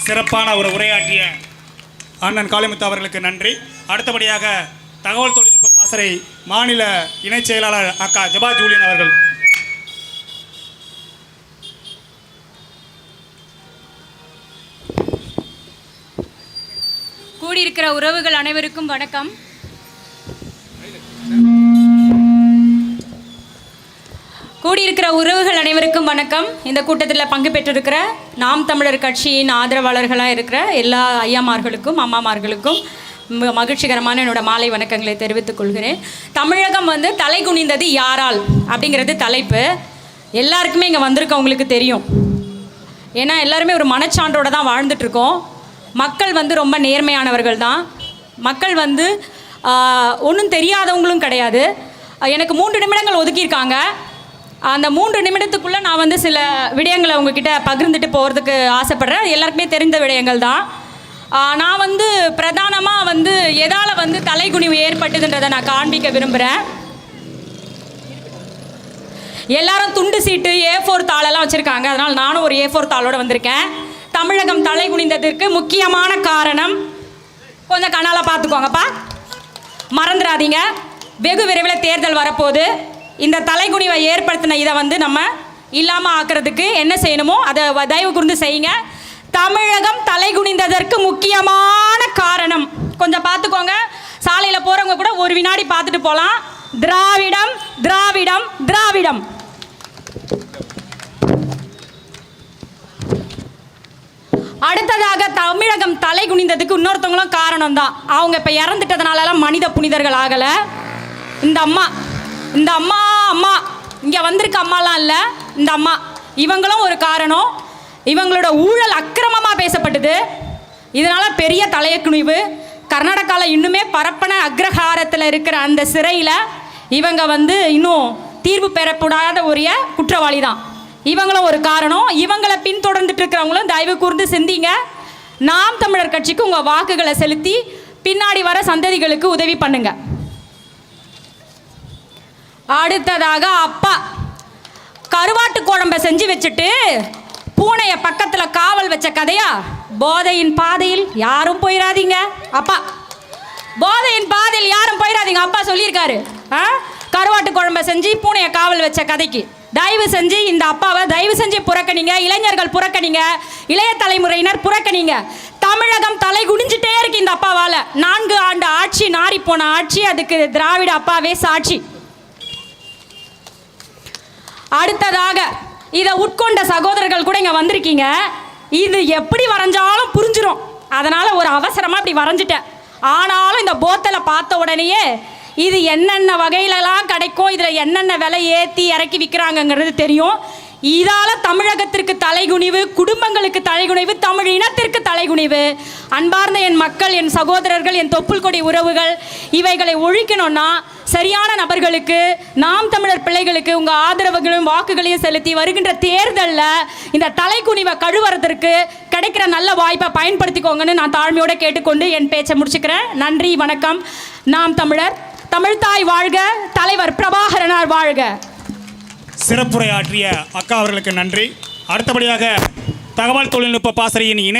சிறப்பான ஒரு உரையாற்றிய அண்ணன் காளிமுத்து அவர்களுக்கு நன்றி. அடுத்தபடியாக தகவல் தொழில்நுட்ப பாசறை மாநில இணைச் செயலாளர் அக்கா ஜபா ஜூலியன் அவர்கள். கூடியிருக்கிற உறவுகள் அனைவருக்கும் வணக்கம். இந்த கூட்டத்தில் பங்கு பெற்றிருக்கிற நாம் தமிழர் கட்சியின் ஆதரவாளர்களாக இருக்கிற எல்லா ஐயாமார்களுக்கும் அம்மாமார்களுக்கும் மகிழ்ச்சிகரமான என்னோட மாலை வணக்கங்களை தெரிவித்துக் கொள்கிறேன். தமிழகம் தலை குனிந்தது யாரால் அப்படிங்கிறது தலைப்பு. எல்லாருக்குமே இங்கே வந்திருக்கவங்களுக்கு தெரியும். ஏன்னா எல்லாருமே ஒரு மனச்சான்றோடு தான் வாழ்ந்துட்டுருக்கோம். மக்கள் ரொம்ப நேர்மையானவர்கள் தான். மக்கள் ஒன்றும் தெரியாதவங்களும் கிடையாது. எனக்கு 3 நிமிடங்கள் ஒதுக்கியிருக்காங்க. அந்த 3 நிமிடத்துக்குள்ளே நான் சில விடயங்களை உங்ககிட்ட பகிர்ந்துட்டு போகிறதுக்கு ஆசைப்பட்றேன். எல்லாருக்குமே தெரிந்த விடயங்கள் தான். நான் பிரதானமாக எதால் தலைகுனிவு ஏற்பட்டதுன்றதை நான் காண்பிக்க விரும்புகிறேன். எல்லாரும் துண்டு சீட்டு A4 தாளெல்லாம் வச்சுருக்காங்க. அதனால் நானும் ஒரு A4 தாளோடு வந்திருக்கேன். தமிழகம் தலை குனிந்ததற்கு முக்கியமான காரணம் கொஞ்சம் கண்ணால் பார்த்துக்கோங்கப்பா, மறந்துடாதீங்க. வெகு விரைவில் தேர்தல் வரப்போகுது. இந்த தலைகுனிவை ஏற்படுத்தின இதை நம்ம இல்லாமல் ஆக்கிறதுக்கு என்ன செய்யணுமோ அதை தயவு கூர்ந்து செய்யுங்க. தமிழகம் தலை குனிந்ததற்கு முக்கியமான காரணம் கொஞ்சம் பார்த்துக்கோங்க. சாலையில் போகிறவங்க கூட ஒரு வினாடி பார்த்துட்டு போகலாம். திராவிடம் திராவிடம் திராவிடம். அடுத்ததாக தமிழகம் தலை குனிந்ததுக்கு இன்னொருத்தவங்களும் காரணம் தான். அவங்க இப்போ இறந்துட்டதுனாலலாம் மனித புனிதர்கள் ஆகலை. இந்த அம்மா இங்கே வந்திருக்க அம்மாலாம் இல்லை, இந்த அம்மா இவங்களும் ஒரு காரணம். இவங்களோட ஊழல் அக்கிரமமாக பேசப்பட்டது. இதனால் பெரிய தலையக்குனிவு. கர்நாடகாவில் இன்னுமே பரப்பன அக்ரஹாரத்தில் இருக்கிற அந்த சிறையில் இவங்க இன்னும் தீர்வு பெறப்படாத ஒரு குற்றவாளி தான். இவங்களும் ஒரு காரணம். இவங்களை பின்தொடர்ந்துட்டு இருக்கிறவங்களும் தயவு கூர்ந்து சிந்திங்க. நாம் தமிழர் கட்சிக்கு உங்கள் வாக்குகளை செலுத்தி பின்னாடி வர சந்ததிகளுக்கு உதவி பண்ணுங்க. அடுத்ததாக அப்பா கருவாட்டு குழம்பை செஞ்சு வச்சுட்டு பூனையை பக்கத்தில் காவல் வச்ச கதையா? போதையின் பாதையில் யாரும் போயிடாதீங்க அப்பா, போதையின் பாதையில் யாரும் போயிடாதீங்க அப்பா சொல்லியிருக்காரு. கருவாட்டு குழம்பை செஞ்சு பூனையை காவல் வச்ச கதைக்கு தயவு செஞ்சு இந்த அப்பாவை தயவு செஞ்சு புறக்கணிங்க. இளைஞர்கள் புறக்கணிங்க, இளைய தலைமுறையினர் புறக்கணிங்க. தமிழகம் தலை குனிஞ்சிட்டே இருக்கு இந்த அப்பாவால். 4 ஆண்டு ஆட்சி, நாரி போன ஆட்சி. அதுக்கு திராவிட அப்பாவே சாட்சி. அடுத்ததாக இதை உட்கொண்ட சகோதரர்கள் கூட இங்கே வந்திருக்கீங்க. இது எப்படி வரைஞ்சாலும் புரிஞ்சிடும். அதனால் ஒரு அவசரமாக இப்படி வரைஞ்சிட்டேன். ஆனாலும் இந்த போத்தலை பார்த்த உடனேயே இது என்னென்ன வகையிலலாம் கிடைக்கும், இதில் என்னென்ன விலை ஏற்றி இறக்கி விற்கிறாங்கங்கிறது தெரியும். இதால் தமிழகத்திற்கு தலைகுனிவு, குடும்பங்களுக்கு தலைகுனிவு, தமிழ் இனத்திற்கு தலைகுனிவு. அன்பார்ந்த என் மக்கள், என் சகோதரர்கள், என் தொப்புள் கொடி உறவுகள், இவைகளை ஒழிக்கணும்னா சரியான நபர்களுக்கு, நாம் தமிழர் பிள்ளைகளுக்கு உங்கள் ஆதரவுகளையும் வாக்குகளையும் செலுத்தி வருகின்ற தேர்தலில் இந்த தலைகுனிவை கழுவுறதற்கு கிடைக்கிற நல்ல வாய்ப்பை பயன்படுத்திக்கோங்கன்னு நான் தாழ்மையோடு கேட்டுக்கொண்டு என் பேச்சை முடிச்சுக்கிறேன். நன்றி, வணக்கம். நாம் தமிழர், தமிழ்தாய் வாழ்க, தலைவர் பிரபாகரனார் வாழ்க. சிறப்புரையாற்றிய அக்கா அவர்களுக்கு நன்றி. அடுத்தபடியாக தகவல் தொழில்நுட்ப பாசறையின் இணை